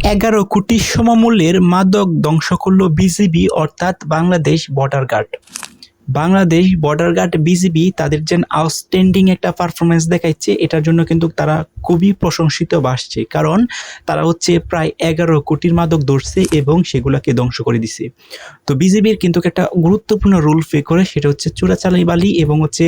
11 কোটি সমমূল্যের মাদক ধ্বংস করল বিজিবি অর্থাৎ Bangladesh border guard. Bangladesh border guard BGB তাদের যে আউটস্ট্যান্ডিং একটা পারফরমেন্স দেখাচ্ছে, এটার জন্য কিন্তু তারা খুবই প্রশংসিত বাসছে, কারণ তারা হচ্ছে প্রায় 11 কোটির মাদক ধরছে এবং সেগুলোকে ধ্বংস করে দিছে। তো বিজিবির কিন্তু একটা গুরুত্বপূর্ণ রোল প্লে করে, সেটা হচ্ছে চোরাচালানি এবং হচ্ছে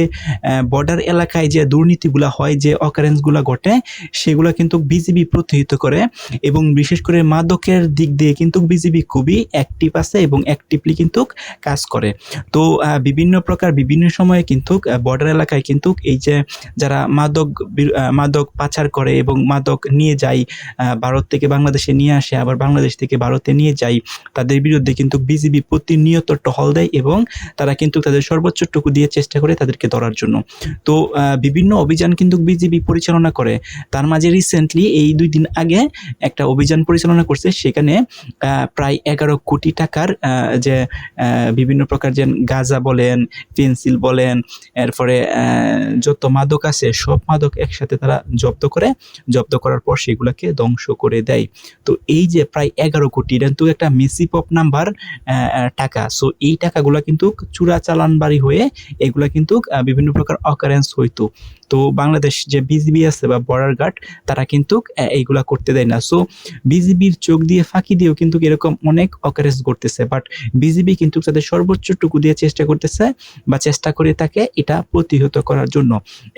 বর্ডার এলাকায় যে দুর্নীতিগুলো হয়, যে অকারেন্সগুলো ঘটে, সেগুলো কিন্তু বিজিবি প্রতিহত করে এবং বিশেষ করে মাদকের দিক দিয়ে কিন্তু বিজিবি খুবই অ্যাক্টিভ আছে এবং অ্যাক্টিভলি কিন্তু কাজ করে। তো বিভিন্ন প্রকার বিভিন্ন সময়ে কিন্তু বর্ডার এলাকায় কিন্তু এই যে যারা মাদক পাচার করে এবং মাদক নিয়ে যায়, ভারত থেকে বাংলাদেশে নিয়ে আসে, আবার বাংলাদেশ থেকে ভারতে নিয়ে যায়, তাদের বিরুদ্ধে কিন্তু বিজিবি প্রতিনিয়ত টহল দেয় এবং তারা কিন্তু তাদের সর্বোচ্চটুকু দিয়ে চেষ্টা করে তাদেরকে ধরার জন্য। তো বিভিন্ন অভিযান কিন্তু বিজিবি পরিচালনা করে। তার মাঝে রিসেন্টলি এই 2 দিন আগে একটা অভিযান পরিচালনা করছে, সেখানে প্রায় 11 কোটি টাকার যে বিভিন্ন প্রকার যে গাঁজা বলেন, পেন্সিল বলেন, এরপরে যত মাদক আছে সব মাদক একসাথে তারা জব্দ করার পর সেগুলোকে ধ্বংস করে দেয়। তো এই যে প্রায় 11 কোটি, এটা কিন্তু একটা মেসিভ অফ নাম্বার টাকা। সো এই টাকাগুলো কিন্তু চোরাচালানবাড়ি হয়ে এগুলা কিন্তু বিভিন্ন প্রকার অকারেন্স হইতো। তো বাংলাদেশ যে বিজিবি আছে বা বর্ডার গার্ড, তারা কিন্তু এইগুলা করতে দেয় না। সো বিজিবির চোখ দিয়ে ফাঁকি দিয়েও কিন্তু এরকম অনেক অকারেন্স ঘটতেছে, বাট বিজিবি কিন্তু তাদের সর্বোচ্চটুকু দিয়ে চেষ্টা করতেছে বা চেষ্টা করে থাকে এটা প্রতিহত করার জন্য।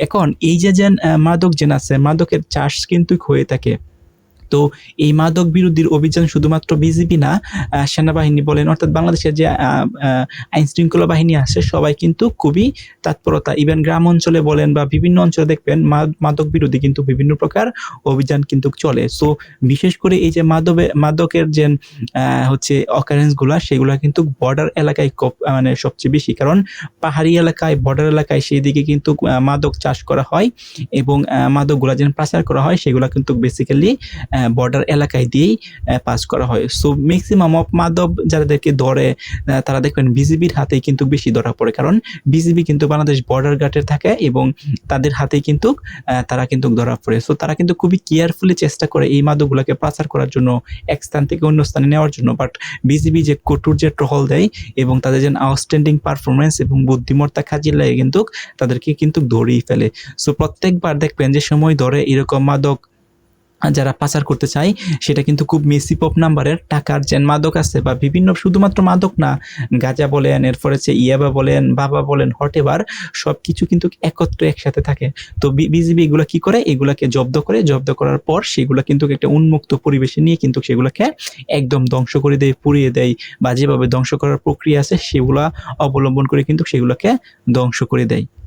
এখন এই যে মাদক আছে, মাদকের চাষ কিন্তু হয়ে থাকে। তো এই মাদক বিরোধী অভিযান শুধুমাত্র বিজিবি না, সেনাবাহিনী বলেন, অর্থাৎ বাংলাদেশের যে আইন শৃঙ্খলা বাহিনী আছে সবাই কিন্তু খুবই তৎপরতা, ইভেন গ্রাম অঞ্চলে বলেন বা বিভিন্ন অঞ্চলে দেখবেন মাদক বিরোধী কিন্তু বিভিন্ন প্রকার অভিযান কিন্তু চলে। সো বিশেষ করে এই যে মাদকের যে হচ্ছে অকারেন্সগুলা, সেগুলা কিন্তু বর্ডার এলাকায় মানে সবচেয়ে বেশি, কারণ পাহাড়ি এলাকায়, বর্ডার এলাকায় সেই দিকে কিন্তু মাদক চাষ করা হয় এবং মাদকগুলা যেন পাচার করা হয়, সেগুলা কিন্তু বেসিক্যালি বর্ডার এলাকায় দিয়েই পাস করা হয়। সো ম্যাক্সিমাম অফ মাদক যাদেরকে ধরে, তারা দেখবেন বিজিবির হাতেই কিন্তু বেশি ধরা পড়ে, কারণ বিজিবি কিন্তু বাংলাদেশ বর্ডার গার্ডের থাকে এবং তাদের হাতেই কিন্তু তারা কিন্তু ধরা পড়ে। সো তারা কিন্তু খুবই কেয়ারফুলি চেষ্টা করে এই মাদকগুলোকে পাচার করার জন্য, এক স্থান থেকে অন্য স্থানে নেওয়ার জন্য। বাট বিজিবি যে কঠোর যে টহল দেয় এবং তাদের যে আউটস্ট্যান্ডিং পারফরমেন্স এবং বুদ্ধিমত্তা কাজে লাগে কিন্তু তাদেরকে কিন্তু ধরেই ফেলে। সো প্রত্যেকবার দেখবেন যে সময় ধরে এরকম মাদক যারা পাচার করতে চায়, সেটা কিন্তু খুব মেসিভ অফ নাম্বারের টাকার যে মাদক আছে, বা বিভিন্ন শুধুমাত্র মাদক না, গাঁজা বলেন, এরপরে ইয়াবা বলেন, বাবা বলেন, হটেবার সবকিছু কিন্তু একত্রে একসাথে থাকে। তো বিজিবি এগুলো কি করে, এগুলাকে জব্দ করার পর সেগুলো কিন্তু একটা উন্মুক্ত পরিবেশে নিয়ে কিন্তু সেগুলোকে একদম ধ্বংস করে দেয়, পুড়িয়ে দেয়, বা যেভাবে ধ্বংস করার প্রক্রিয়া আছে সেগুলা অবলম্বন করে কিন্তু সেগুলোকে ধ্বংস করে দেয়।